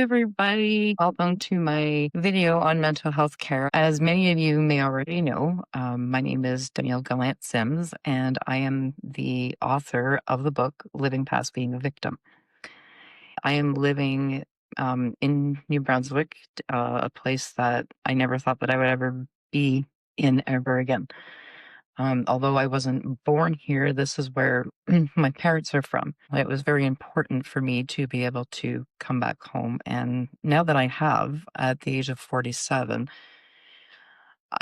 everybody. Welcome to my video on mental health care. As many of you may already know, my name is Danielle Gallant Sims, and I am the author of the book Living Past Being a Victim. I am living in New Brunswick, a place that I never thought that I would ever be in ever again. Although I wasn't born here, this is where my parents are from. It was very important for me to be able to come back home. And now that I have, at the age of 47,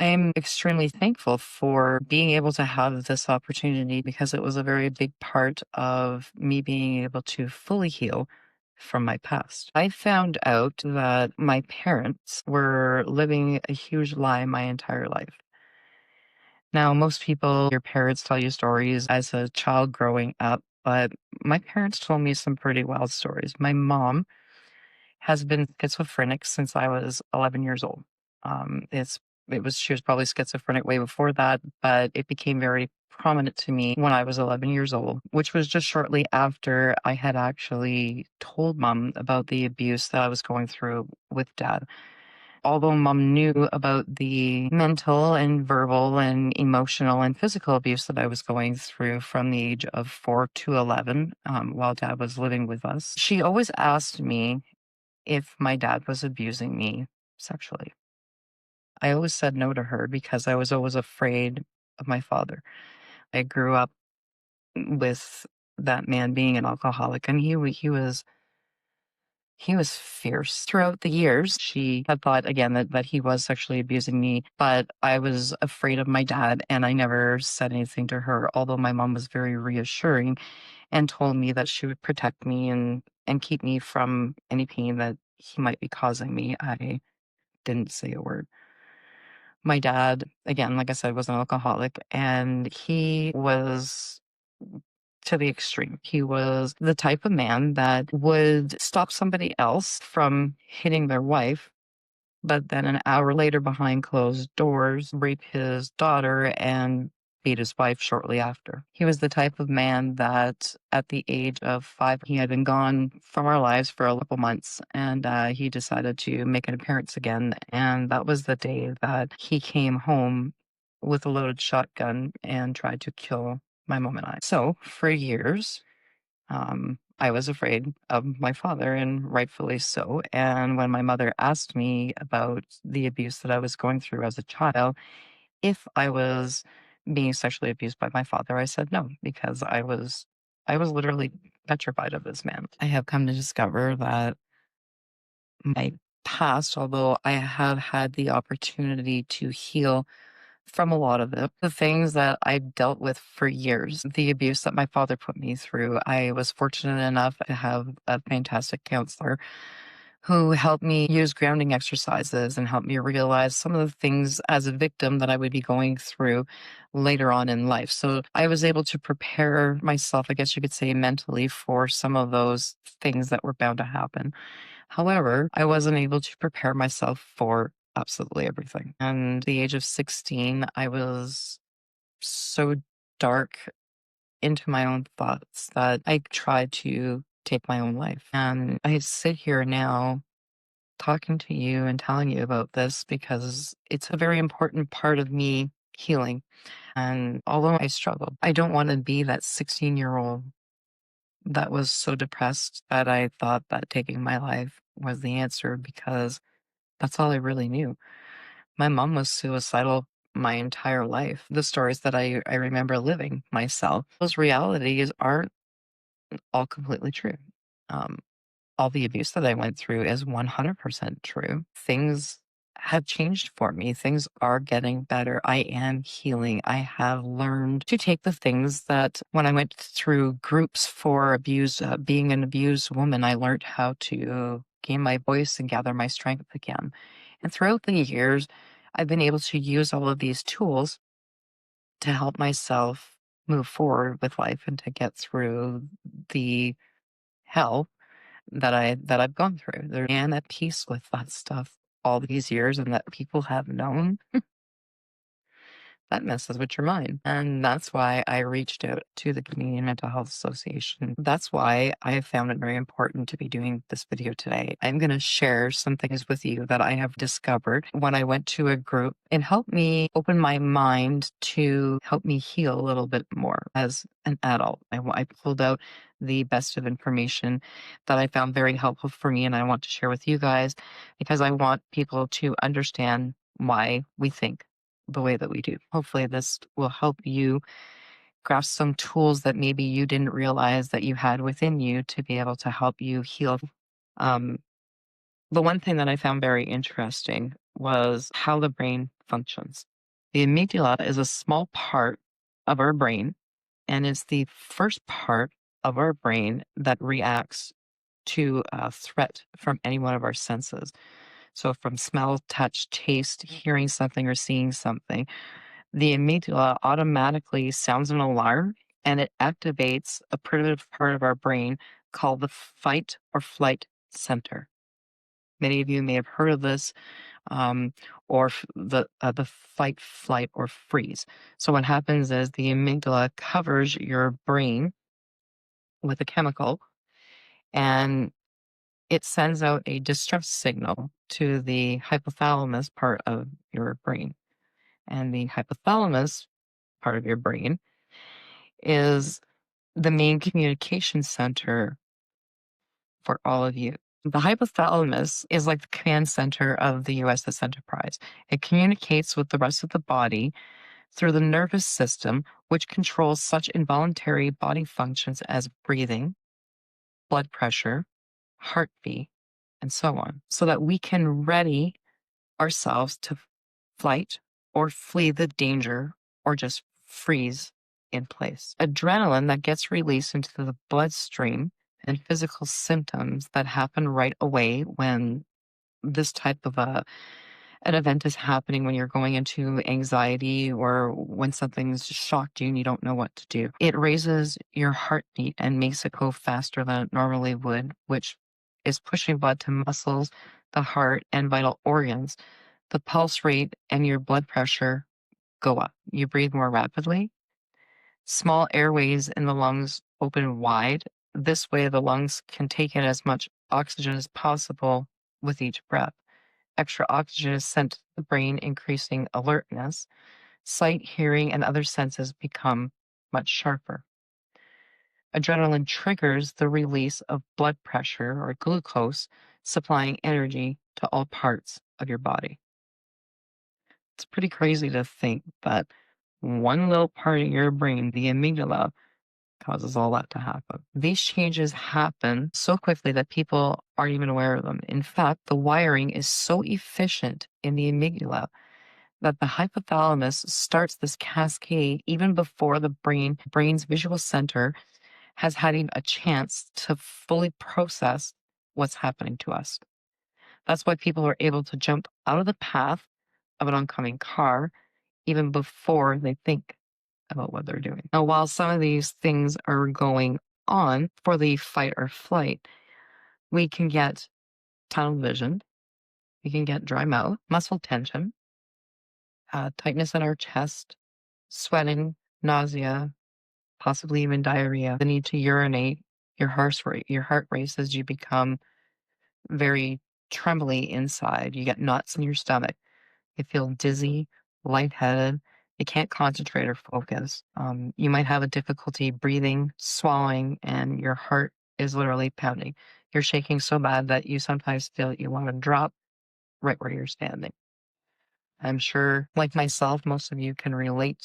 I'm extremely thankful for being able to have this opportunity because it was a very big part of me being able to fully heal from my past. I found out that my parents were living a huge lie my entire life. Now, most people, your parents tell you stories as a child growing up, but my parents told me some pretty wild stories. My mom has been schizophrenic since I was 11 years old. She was probably schizophrenic way before that, but it became very prominent to me when I was 11 years old, which was just shortly after I had actually told mom about the abuse that I was going through with dad. Although mom knew about the mental and verbal and emotional and physical abuse that I was going through from the age of 4 to 11, while dad was living with us, she always asked me if my dad was abusing me sexually. I always said no to her because I was always afraid of my father. I grew up with that man being an alcoholic, and he was fierce. Throughout the years, she had thought again that he was sexually abusing me, but I was afraid of my dad and I never said anything to her, although my mom was very reassuring and told me that she would protect me and keep me from any pain that he might be causing me. I didn't say a word. My dad, again, like I said, was an alcoholic and he was to the extreme. He was the type of man that would stop somebody else from hitting their wife, but then an hour later, behind closed doors, rape his daughter and beat his wife shortly after. He was the type of man that at the age of 5, he had been gone from our lives for a couple months, and he decided to make an appearance again. And that was the day that he came home with a loaded shotgun and tried to kill my mom and I. So for years, I was afraid of my father, and rightfully so. And when my mother asked me about the abuse that I was going through as a child, if I was being sexually abused by my father, I said no, because I was literally petrified of this man. I have come to discover that my past, although I have had the opportunity to heal from a lot of it. The things that I've dealt with for years, the abuse that my father put me through, I was fortunate enough to have a fantastic counselor who helped me use grounding exercises and helped me realize some of the things as a victim that I would be going through later on in life. So I was able to prepare myself, I guess you could say, mentally for some of those things that were bound to happen. However, I wasn't able to prepare myself for absolutely everything. And at the age of 16, I was so dark into my own thoughts that I tried to take my own life. And I sit here now talking to you and telling you about this because it's a very important part of me healing. And although I struggle, I don't want to be that 16-year-old that was so depressed that I thought that taking my life was the answer because that's all I really knew. My mom was suicidal my entire life. The stories that I remember living myself, those realities aren't all completely true. Um, all the abuse that I went through is 100% true. Things have changed for me. Things are getting better. I am healing. I have learned to take the things that when I went through groups for abuse, being an abused woman, I learned how to gain my voice and gather my strength again. And throughout the years, I've been able to use all of these tools to help myself move forward with life and to get through the hell that I've gone through. There am at peace with that stuff all these years and that people have known. that messes with your mind. And that's why I reached out to the Canadian Mental Health Association. That's why I have found it very important to be doing this video today. I'm going to share some things with you that I have discovered when I went to a group and helped me open my mind to help me heal a little bit more as an adult. I pulled out the best of information that I found very helpful for me, and I want to share with you guys because I want people to understand why we think the way that we do. Hopefully, this will help you grasp some tools that maybe you didn't realize that you had within you to be able to help you heal. Um, the one thing that I found very interesting was how the brain functions. The amygdala is a small part of our brain and is the first part of our brain that reacts to a threat from any one of our senses. So, from smell, touch, taste, hearing something, or seeing something, the amygdala automatically sounds an alarm and it activates a primitive part of our brain called the fight or flight center. Many of you may have heard of this, um, or the fight, flight, or freeze. So what happens is the amygdala covers your brain with a chemical, and it sends out a distress signal to the hypothalamus part of your brain. And the hypothalamus part of your brain is the main communication center for all of you. The hypothalamus is like the command center of the USS Enterprise. It communicates with the rest of the body through the nervous system, which controls such involuntary body functions as breathing, blood pressure, heartbeat, and so on, so that we can ready ourselves to flight or flee the danger or just freeze in place. Adrenaline that gets released into the bloodstream and physical symptoms that happen right away when this type of an event is happening, when you're going into anxiety or when something's shocked you and you don't know what to do. It raises your heartbeat and makes it go faster than it normally would, which is pushing blood to muscles, the heart, and vital organs. The pulse rate and your blood pressure go up. You breathe more rapidly. Small airways in the lungs open wide. This way, the lungs can take in as much oxygen as possible with each breath. Extra oxygen is sent to the brain, increasing alertness. Sight, hearing, and other senses become much sharper. Adrenaline triggers the release of blood pressure or glucose, supplying energy to all parts of your body. It's pretty crazy to think that one little part of your brain, the amygdala, causes all that to happen. These changes happen so quickly that people aren't even aware of them. In fact, the wiring is so efficient in the amygdala that the hypothalamus starts this cascade even before the brain's visual center has had even a chance to fully process what's happening to us. That's why people are able to jump out of the path of an oncoming car even before they think about what they're doing. Now, while some of these things are going on for the fight or flight, we can get tunnel vision, we can get dry mouth, muscle tension, tightness in our chest, sweating, nausea, possibly even diarrhea, the need to urinate, your heart races, you become very trembly inside, you get knots in your stomach. You feel dizzy, lightheaded. You can't concentrate or focus. You might have a difficulty breathing, swallowing, and your heart is literally pounding. You're shaking so bad that you sometimes feel you want to drop right where you're standing. I'm sure, like myself, most of you can relate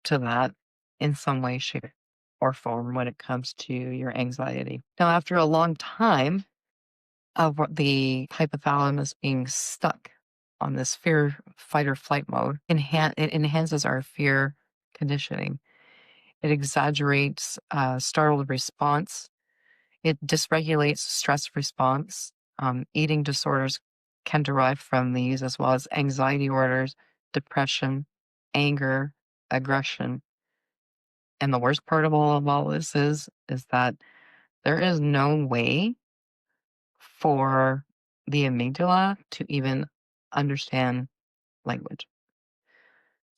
to that in some way, shape, or form when it comes to your anxiety. Now, after a long time of the hypothalamus being stuck on this fear, fight, or flight mode, it enhances our fear conditioning. It exaggerates startled response. It dysregulates stress response. Eating disorders can derive from these, as well as anxiety disorders, depression, anger, aggression. And the worst part of all this is that there is no way for the amygdala to even understand language.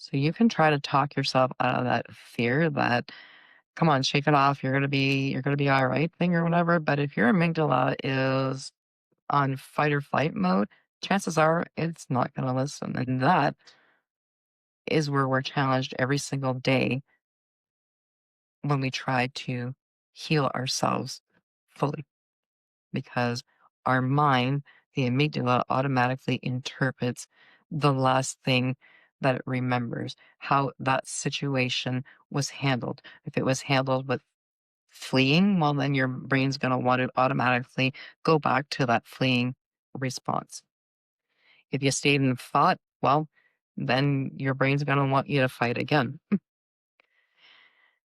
So you can try to talk yourself out of that fear that, come on, shake it off. You're gonna be all right thing or whatever. But if your amygdala is on fight or flight mode, chances are it's not gonna listen. And that is where we're challenged every single day when we try to heal ourselves fully, because our mind, the amygdala, automatically interprets the last thing that it remembers, how that situation was handled. If it was handled with fleeing, well, then your brain's going to want to automatically go back to that fleeing response. If you stayed and fought, well, then your brain's going to want you to fight again.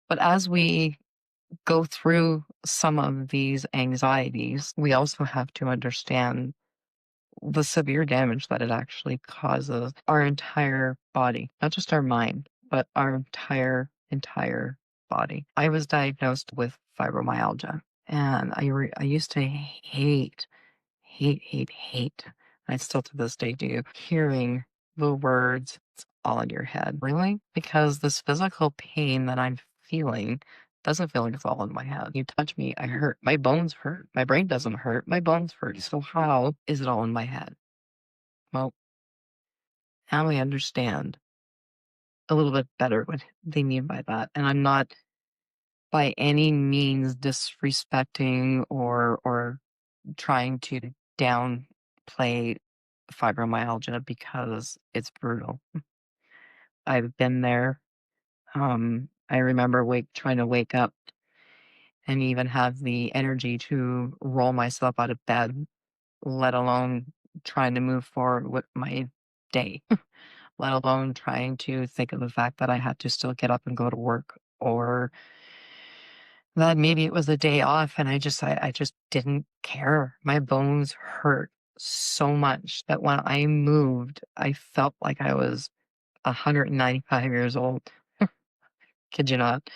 But as we go through some of these anxieties, we also have to understand the severe damage that it actually causes our entire body, not just our mind, but our entire body. I was diagnosed with fibromyalgia, and I used to hate. I still to this day do, hearing the words, it's all in your head. Really? Because this physical pain that I'm feeling doesn't feel like it's all in my head. You touch me, I hurt. My bones hurt. My brain doesn't hurt. My bones hurt. So how is it all in my head? Well, now I understand a little bit better what they mean by that. And I'm not by any means disrespecting or trying to downplay fibromyalgia because it's brutal. I've been there. I remember trying to wake up and even have the energy to roll myself out of bed, let alone trying to move forward with my day, let alone trying to think of the fact that I had to still get up and go to work, or that maybe it was a day off and I just didn't care. My bones hurt so much that when I moved, I felt like I was 195 years old. Kid you not.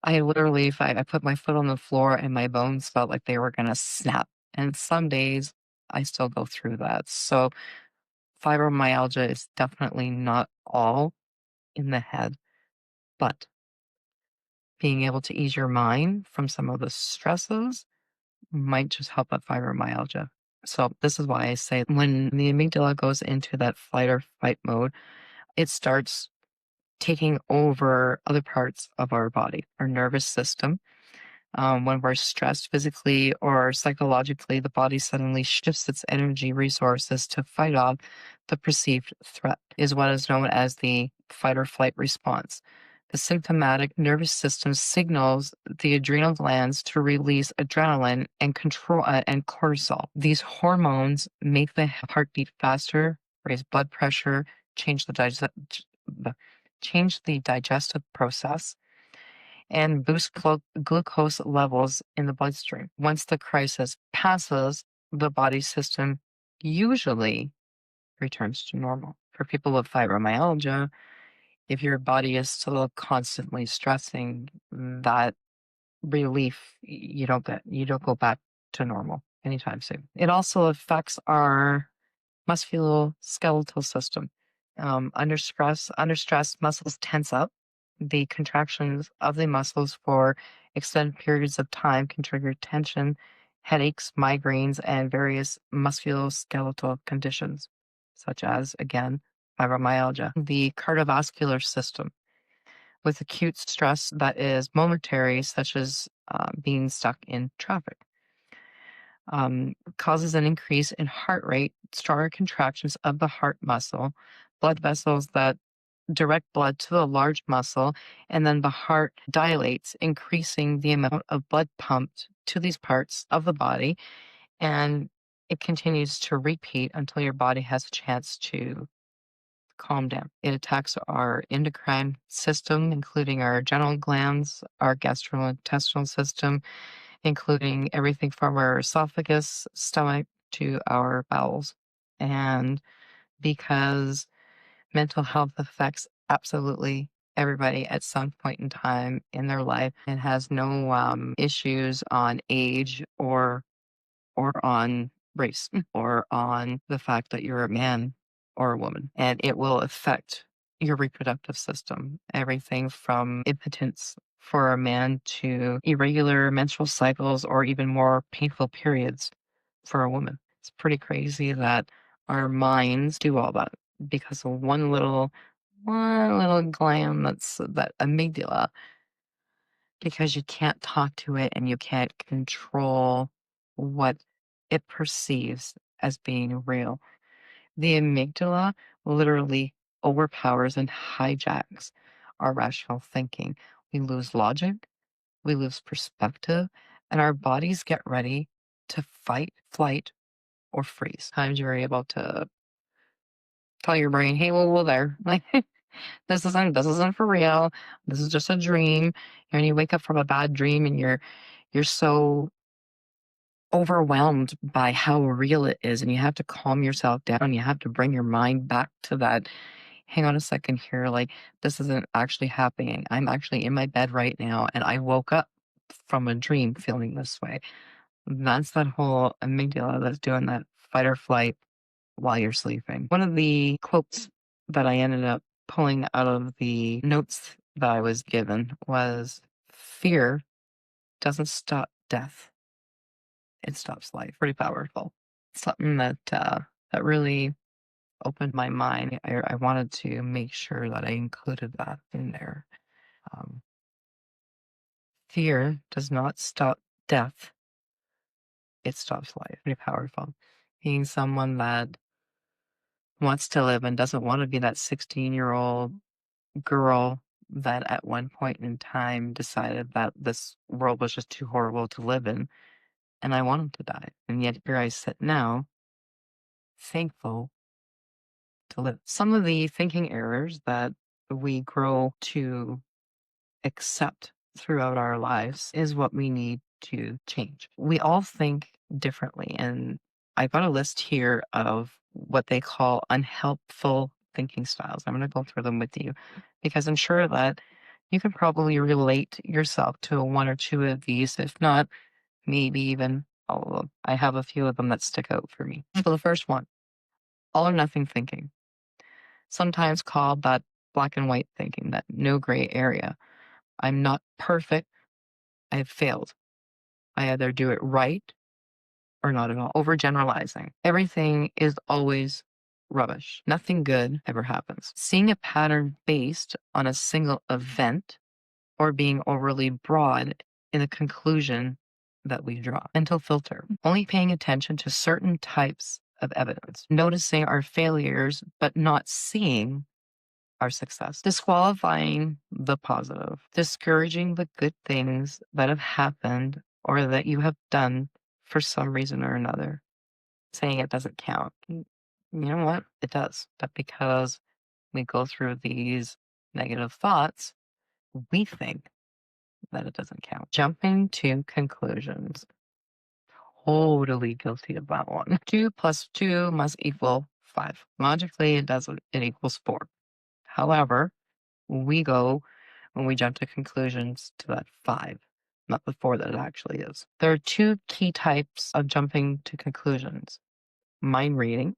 I literally, if I put my foot on the floor and my bones felt like they were gonna snap. And some days I still go through that. So fibromyalgia is definitely not all in the head, but being able to ease your mind from some of the stresses might just help with fibromyalgia. So this is why I say when the amygdala goes into that flight or fight mode, it starts taking over other parts of our body, our nervous system. When we're stressed physically or psychologically, the body suddenly shifts its energy resources to fight off the perceived threat, is what is known as the fight or flight response. The symptomatic nervous system signals the adrenal glands to release adrenaline and control and cortisol. These hormones make the heartbeat faster, raise blood pressure, change change the digestive process, and boost glucose levels in the bloodstream. Once the crisis passes, the body system usually returns to normal. For people with fibromyalgia, if your body is still constantly stressing, that relief, you don't go back to normal anytime soon. It also affects our musculoskeletal system. Under stress, muscles tense up. The contractions of the muscles for extended periods of time can trigger tension, headaches, migraines, and various musculoskeletal conditions, such as, again, fibromyalgia. The cardiovascular system, with acute stress that is momentary, such as being stuck in traffic, causes an increase in heart rate, stronger contractions of the heart muscle, blood vessels that direct blood to the large muscle, and then the heart dilates, increasing the amount of blood pumped to these parts of the body. And it continues to repeat until your body has a chance to calm down. It attacks our endocrine system, including our adrenal glands, our gastrointestinal system, including everything from our esophagus, stomach, to our bowels. And because mental health affects absolutely everybody at some point in time in their life, and has no issues on age or on race or on the fact that you're a man or a woman, and it will affect your reproductive system, everything from impotence for a man to irregular menstrual cycles or even more painful periods for a woman. It's pretty crazy that our minds do all that because of one little gland that's that amygdala, because you can't talk to it and you can't control what it perceives as being real. The amygdala literally overpowers and hijacks our rational thinking. We lose logic, we lose perspective, and our bodies get ready to fight, flight, or freeze. Times you're able to tell your brain, "Hey, whoa, there, like this isn't for real. This is just a dream." And you wake up from a bad dream, and you're so overwhelmed by how real it is, and you have to calm yourself down. You have to bring your mind back to that. Hang on a second here, like this isn't actually happening. I'm actually in my bed right now, and I woke up from a dream feeling this way. That's that whole amygdala that's doing that fight or flight while you're sleeping. One of the quotes that I ended up pulling out of the notes that I was given was, "Fear doesn't stop death, it stops life." Pretty powerful. Something that really opened my mind. I wanted to make sure that I included that in there. Um, Fear does not stop death, it stops life. Pretty powerful. Being someone that wants to live and doesn't want to be that 16-year-old girl that at one point in time decided that this world was just too horrible to live in, and I wanted to die. And yet here I sit now, thankful to live. Some of the thinking errors that we grow to accept throughout our lives is what we need to change. We all think differently, and I've got a list here of what they call unhelpful thinking styles. I'm going to go through them with you because I'm sure that you can probably relate yourself to one or two of these, if not, maybe even all of them. I have a few of them that stick out for me. So the first one, all or nothing thinking, sometimes called that black and white thinking, that no gray area. I'm not perfect. I have failed. I either do it right or not at all. Overgeneralizing. Everything is always rubbish. Nothing good ever happens. Seeing a pattern based on a single event or being overly broad in the conclusion that we draw. Mental filter. Only paying attention to certain types of evidence. Noticing our failures, but not seeing our success. Disqualifying the positive. Discouraging the good things that have happened or that you have done for some reason or another. Saying it doesn't count. You know what? It does. But because we go through these negative thoughts, we think that it doesn't count. Jumping to conclusions. Totally guilty of that one. 2 plus 2 must equal 5. Logically, it doesn't. It equals 4. However, we go when we jump to conclusions to that 5, not the 4 that it actually is. There are 2 key types of jumping to conclusions: mind reading,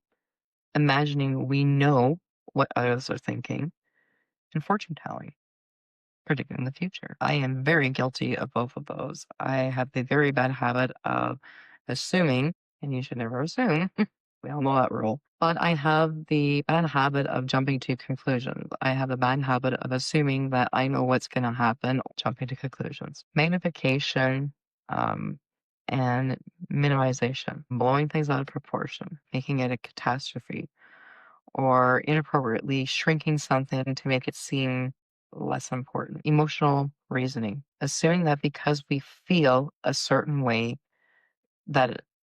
imagining we know what others are thinking, and fortune telling, predicting the future. I am very guilty of both of those. I have the very bad habit of assuming, and you should never assume. We all know that rule. But I have the bad habit of jumping to conclusions. I have the bad habit of assuming that I know what's going to happen, jumping to conclusions. Magnification and minimization, blowing things out of proportion, making it a catastrophe, or inappropriately shrinking something to make it seem less important. Emotional reasoning, assuming that because we feel a certain way,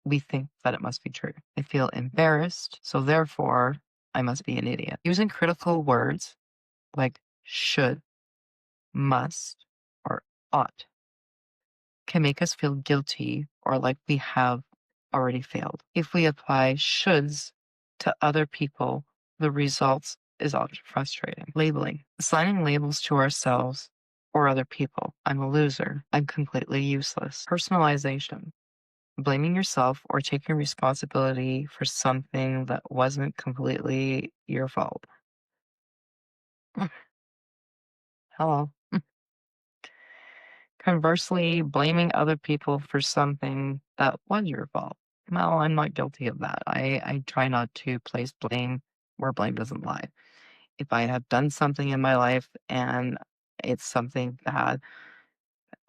we think that it must be true. I feel embarrassed, so therefore I must be an idiot. Using critical words like should, must, or ought can make us feel guilty or like we have already failed. If we apply shoulds to other people, the results is often frustrating. Labeling, assigning labels to ourselves or other people. I'm a loser. I'm completely useless. Personalization, blaming yourself or taking responsibility for something that wasn't completely your fault. Hello. Conversely, blaming other people for something that was your fault. Well, I'm not guilty of that. I try not to place blame where blame doesn't lie. If I have done something in my life and it's something that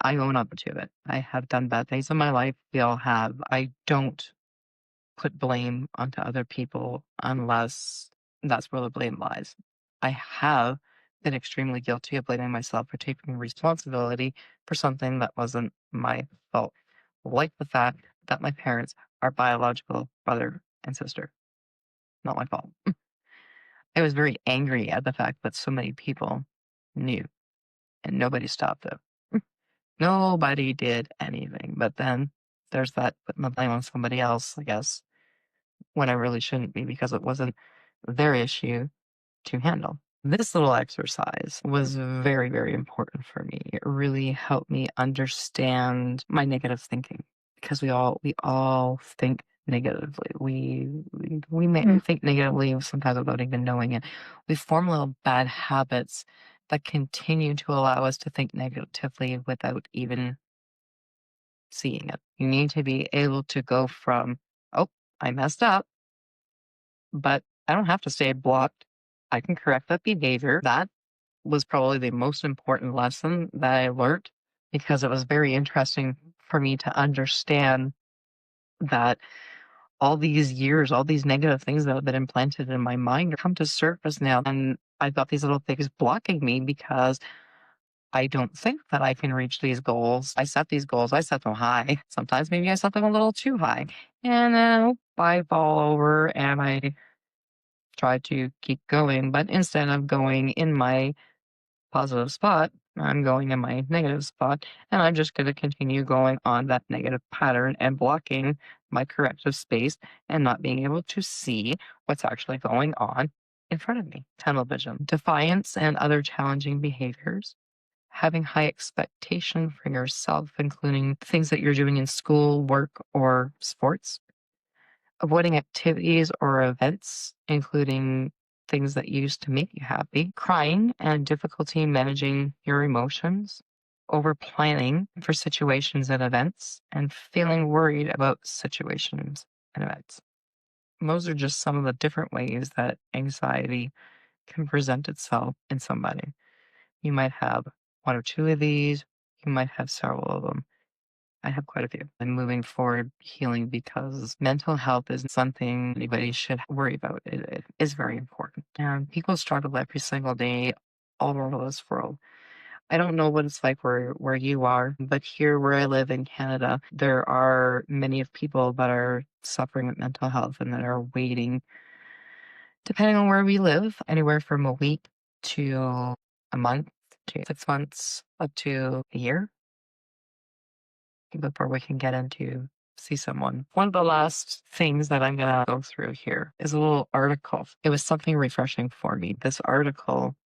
I own up to it, I have done bad things in my life. We all have. I don't put blame onto other people unless that's where the blame lies. I have been extremely guilty of blaming myself for taking responsibility for something that wasn't my fault, like the fact that my parents are biological brother and sister. Not my fault. I was very angry at the fact that so many people knew and nobody stopped it. Nobody did anything. But then there's that putting the blame on somebody else, I guess, when I really shouldn't be because it wasn't their issue to handle. This little exercise was very, very important for me. It really helped me understand my negative thinking because we all think negatively. We may think negatively sometimes without even knowing it. We form little bad habits that continue to allow us to think negatively without even seeing it. You need to be able to go from, oh, I messed up, but I don't have to stay blocked. I can correct that behavior. That was probably the most important lesson that I learned because it was very interesting for me to understand that all these years, all these negative things that have been implanted in my mind come to surface now. And I've got these little things blocking me because I don't think that I can reach these goals. I set these goals, I set them high. Sometimes maybe I set them a little too high. And then I fall over and I try to keep going. But instead of going in my positive spot, I'm going in my negative spot. And I'm just going to continue going on that negative pattern and blocking my corrective space and not being able to see what's actually going on in front of me. Tunnel vision, defiance, and other challenging behaviors. Having high expectation for yourself, including things that you're doing in school, work, or sports. Avoiding activities or events, including things that used to make you happy. Crying and difficulty managing your emotions. Over planning for situations and events, and feeling worried about situations and events. Those are just some of the different ways that anxiety can present itself in somebody. You might have one or two of these, you might have several of them. I have quite a few. I'm moving forward healing because mental health isn't something anybody should worry about. It is very important. And people struggle every single day all over this world. I don't know what it's like where you are, but here where I live in Canada, there are many of people that are suffering with mental health and that are waiting, depending on where we live, anywhere from a week to a month to 6 months up to a year before we can get into see someone. One of the last things that I'm going to go through here is a little article. It was something refreshing for me. This article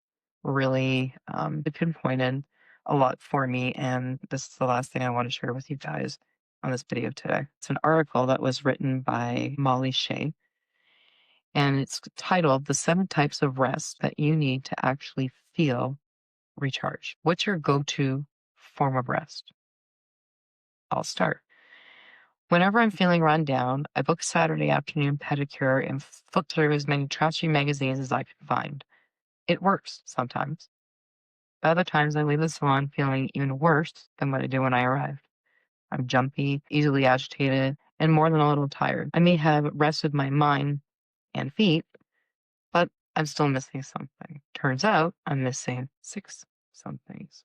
really it pinpointed a lot for me, and this is the last thing I want to share with you guys on this video today. It's an article that was written by Molly Shea, and it's titled "The 7 Types of Rest That You Need to Actually Feel Recharged." What's your go-to form of rest? I'll start. Whenever I'm feeling run down, I book Saturday afternoon pedicure and flip through as many trashy magazines as I can find. It works sometimes. But other times I leave the salon feeling even worse than what I did when I arrived. I'm jumpy, easily agitated, and more than a little tired. I may have rested my mind and feet, but I'm still missing something. Turns out I'm missing 6 somethings.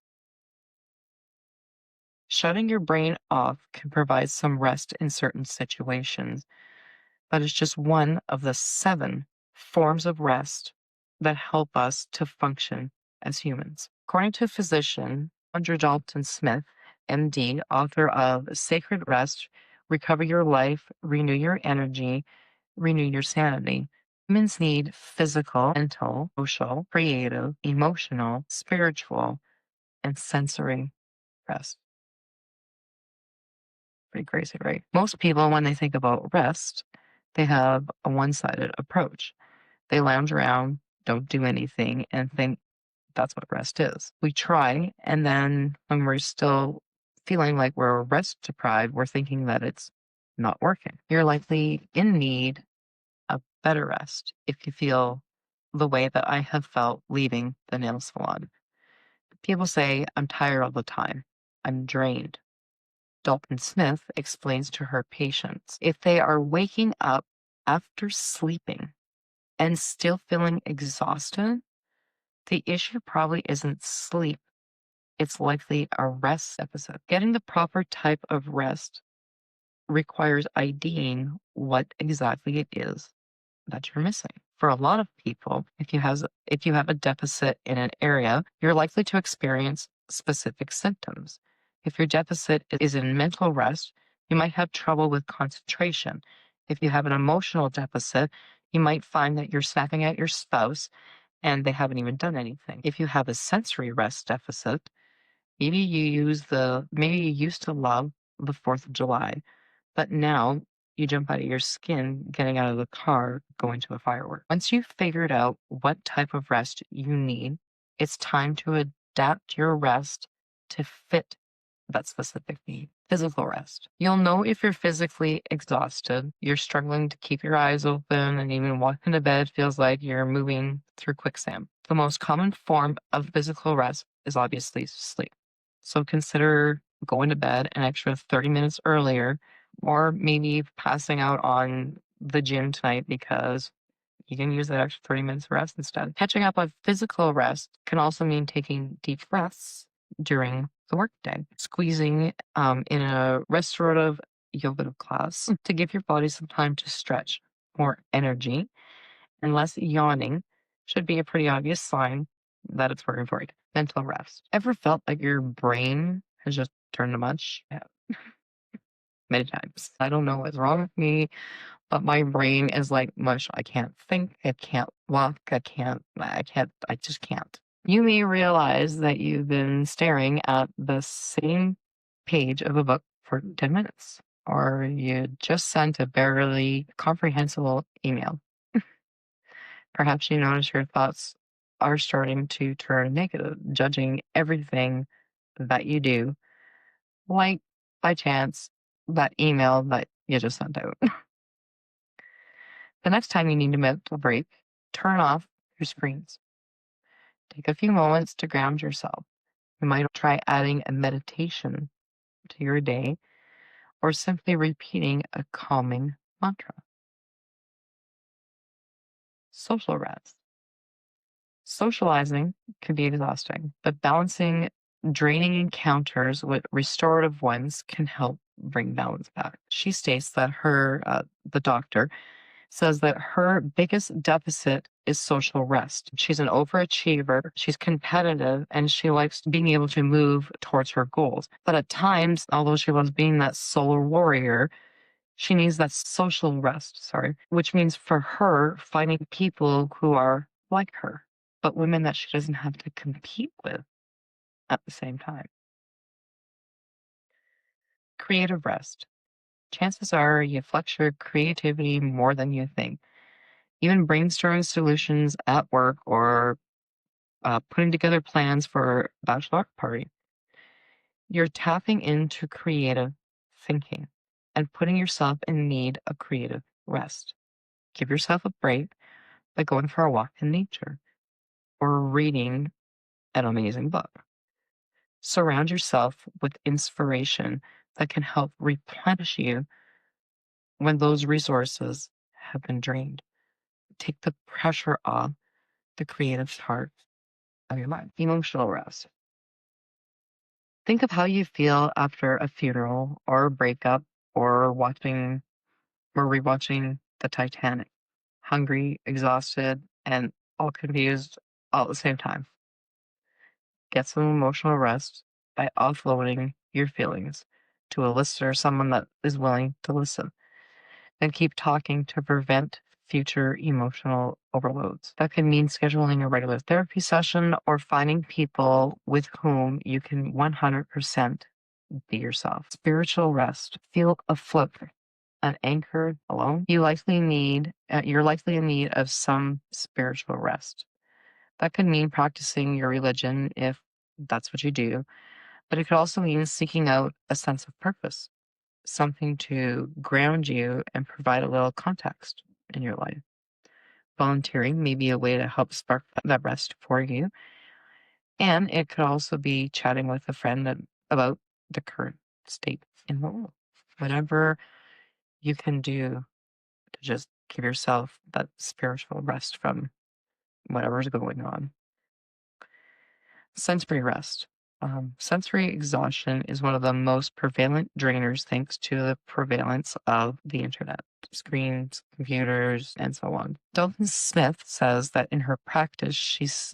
Shutting your brain off can provide some rest in certain situations, but it's just one of the 7 forms of rest that help us to function as humans. According to physician Andrew Dalton Smith, MD, author of Sacred Rest, Recover Your Life, Renew Your Energy, Renew Your Sanity. Humans need physical, mental, social, creative, emotional, spiritual, and sensory rest. Pretty crazy, right? Most people, when they think about rest, they have a one sided approach. They lounge around, don't do anything, and think That's what rest is. We try, and then when we're still feeling like we're rest deprived, we're thinking that it's not working. You're likely in need of better rest if you feel the way that I have felt leaving the nail salon. People say, I'm tired all the time. I'm drained. Dalton Smith explains to her patients if they are waking up after sleeping and still feeling exhausted, the issue probably isn't sleep. It's likely a rest episode. Getting the proper type of rest requires IDing what exactly it is that you're missing. For a lot of people, if you have a deficit in an area, you're likely to experience specific symptoms. If your deficit is in mental rest, you might have trouble with concentration. If you have an emotional deficit, you might find that you're snapping at your spouse and they haven't even done anything. If you have a sensory rest deficit, maybe you used to love the 4th of July, but now you jump out of your skin getting out of the car, going to a firework. Once you've figured out what type of rest you need, it's time to adapt your rest to fit that specific need. Physical rest. You'll know if you're physically exhausted, you're struggling to keep your eyes open, and even walking to bed feels like you're moving through quicksand. The most common form of physical rest is obviously sleep. So consider going to bed an extra 30 minutes earlier, or maybe passing out on the gym tonight because you can use that extra 30 minutes of rest instead. Catching up on physical rest can also mean taking deep breaths during the workday, squeezing in a restorative yoga class to give your body some time to stretch. More energy and less yawning should be a pretty obvious sign that it's working for you. Mental rest. Ever felt like your brain has just turned to mush? Yeah. Many times. I don't know what's wrong with me, but my brain is like mush. I can't think. I can't walk. I just can't. You may realize that you've been staring at the same page of a book for 10 minutes, or you just sent a barely comprehensible email. Perhaps you notice your thoughts are starting to turn negative, judging everything that you do, like by chance that email that you just sent out. The next time you need a mental break, turn off your screens. Take a few moments to ground yourself. You might try adding a meditation to your day or simply repeating a calming mantra. Social rest. Socializing can be exhausting, but balancing draining encounters with restorative ones can help bring balance back. She states that the doctor, says that her biggest deficit is social rest. She's an overachiever, she's competitive, and she likes being able to move towards her goals. But at times, although she loves being that solar warrior, she needs that social rest, which means for her, finding people who are like her, but women that she doesn't have to compete with at the same time. Creative rest. Chances are you flex your creativity more than you think. Even brainstorming solutions at work or putting together plans for a bachelor party. You're tapping into creative thinking and putting yourself in need of creative rest. Give yourself a break by going for a walk in nature or reading an amazing book. Surround yourself with inspiration that can help replenish you when those resources have been drained. Take the pressure off the creative part of your life. Emotional rest. Think of how you feel after a funeral or a breakup or rewatching the Titanic. Hungry, exhausted, and all confused all at the same time. Get some emotional rest by offloading your feelings to a listener, someone that is willing to listen. Then keep talking to prevent future emotional overloads. That can mean scheduling a regular therapy session or finding people with whom you can 100% be yourself. Spiritual rest. Feel afloat and anchored alone. You're likely in need of some spiritual rest. That could mean practicing your religion if that's what you do, but it could also mean seeking out a sense of purpose, something to ground you and provide a little context in your life. Volunteering may be a way to help spark that rest for you. And it could also be chatting with a friend about the current state in the world. Whatever you can do to just give yourself that spiritual rest from whatever's going on. Sensory rest. Sensory exhaustion is one of the most prevalent drainers thanks to the prevalence of the internet, screens, computers, and so on. Dalton Smith says that in her practice, she's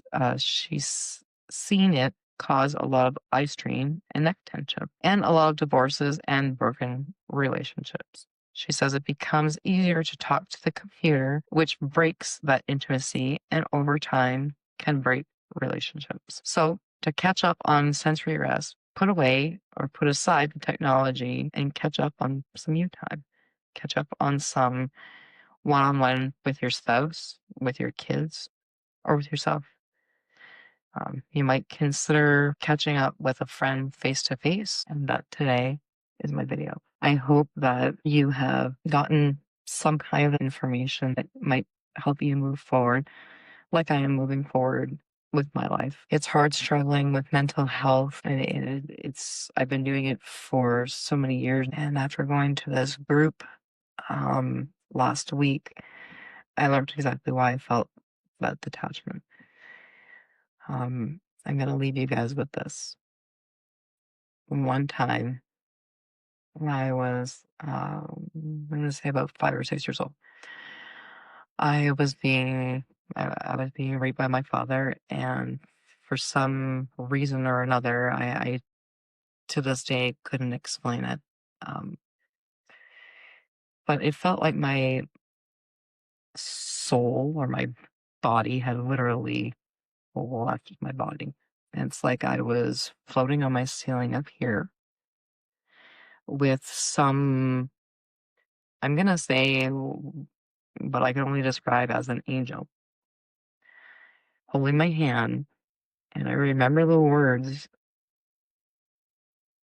seen it cause a lot of eye strain and neck tension, and a lot of divorces and broken relationships. She says it becomes easier to talk to the computer, which breaks that intimacy and over time can break relationships. So, to catch up on sensory rest, put away or put aside the technology and catch up on some you time. Catch up on some one on one with your spouse, with your kids, or with yourself. You might consider catching up with a friend face to face, and that today is my video. I hope that you have gotten some kind of information that might help you move forward like I am moving forward with my life. It's hard struggling with mental health, and I've been doing it for so many years. And after going to this group last week, I learned exactly why I felt that detachment. I'm gonna leave you guys with this. One time when I was, I'm gonna say about 5 or 6 years old, I was being I was being raped by my father, and for some reason or another, I to this day couldn't explain it. Um, but it felt like my soul or my body had literally left my body. And it's like I was floating on my ceiling up here with some, I'm gonna say, what I can only describe as an angel holding my hand. And I remember the words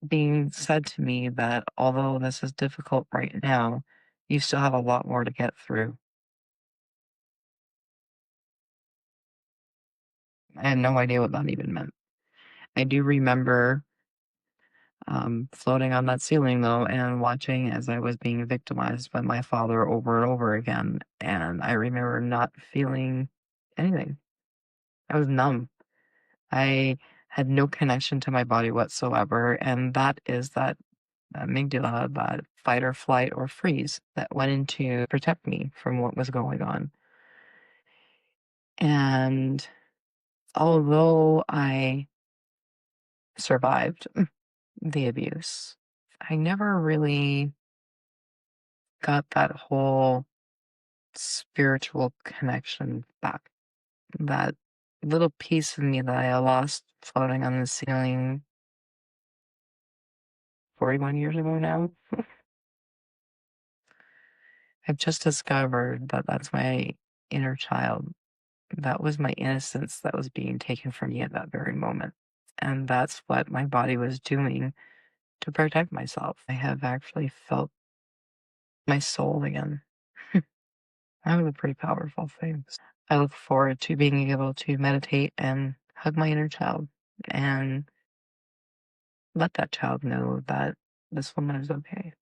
being said to me that although this is difficult right now, you still have a lot more to get through. I had no idea what that even meant. I do remember floating on that ceiling though and watching as I was being victimized by my father over and over again. And I remember not feeling anything. I was numb. I had no connection to my body whatsoever. And that is that amygdala, that fight or flight or freeze that went in to protect me from what was going on. And although I survived the abuse, I never really got that whole spiritual connection back. That little piece of me that I lost floating on the ceiling 41 years ago now. I've just discovered that that's my inner child. That was my innocence that was being taken from me at that very moment. And that's what my body was doing to protect myself. I have actually felt my soul again. That was a pretty powerful thing. I look forward to being able to meditate and hug my inner child and let that child know that this woman is okay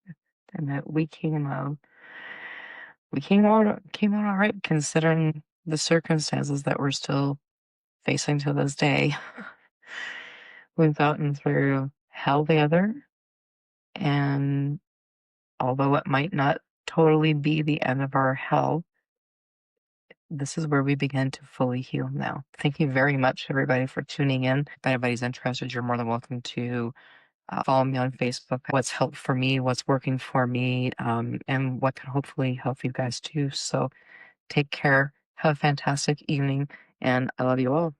and that we came out all right considering the circumstances that we're still facing to this day. We've gotten through hell together, and although it might not totally be the end of our hell, this is where we begin to fully heal now. Thank you very much, everybody, for tuning in. If anybody's interested, you're more than welcome to follow me on Facebook. What's helped for me, what's working for me, and what can hopefully help you guys too. So take care. Have a fantastic evening, and I love you all.